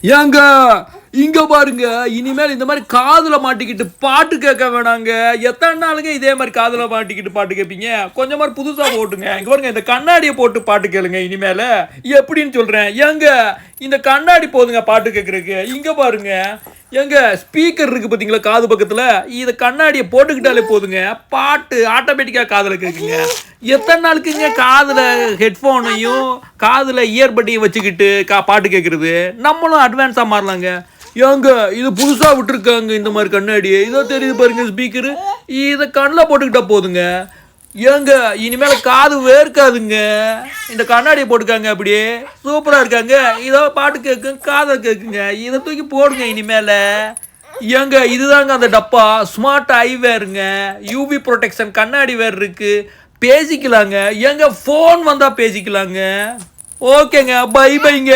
ஏங்க இங்க பாருங்க, இனிமேல் இந்த மாதிரி காதுல மாட்டிக்கிட்டு பாட்டு கேட்க வேணாங்க. எத்தனை நாளுங்க இதே மாதிரி காதுல மாட்டிக்கிட்டு பாட்டு கேட்பீங்க? கொஞ்சம் மாதிரி புதுசா போட்டுங்க. இங்க பாருங்க, இந்த கண்ணாடியை போட்டு பாட்டு கேளுங்க இனிமேல. எப்படின்னு சொல்றேன். ஏங்க இந்த கண்ணாடி போதுங்க பாட்டு கேட்கறதுக்கு. இங்க பாருங்க, ஏங்க ஸ்பீக்கர் இருக்கு பாத்தீங்களா காது பக்கத்துல, இத கண்ணாடியை போட்டுக்கிட்டாலே போதுங்க, பாட்டு ஆட்டோமேட்டிக்கா காதுல கேட்குங்க. எத்தனை நாளுக்குங்க காதுல ஹெட்ஃபோனையும் காதுல இயர்பட்டையும் வச்சுக்கிட்டு பாட்டு கேட்கறது? நம்மளும் அட்வான்ஸா மாறலாங்க. ஏங்க இது புதுசா விட்டுருக்காங்க இந்த மாதிரி கண்ணாடி. இதோ தெரியுது பாருங்க ஸ்பீக்கரு. இதை கண்ணில் போட்டுக்கிட்டா போதுங்க. ஏங்க இனிமேல் காது வேர்க்காதுங்க. இந்த கண்ணாடியை போட்டுக்காங்க, அப்படியே சூப்பராக இருக்காங்க. இதோ பாட்டு கேட்குங்க, காதை கேட்குங்க. இதை தூக்கி போடுங்க இனிமேல். ஏங்க இதுதாங்க அந்த டப்பா. ஸ்மார்ட் ஐவேருங்க, யூவி ப்ரொடெக்ஷன் கண்ணாடி வேர் இருக்கு. பேசிக்கலாங்க. ஏங்க ஃபோன் வந்தால் பேசிக்கலாங்க. ஓகேங்க, பை பைங்க.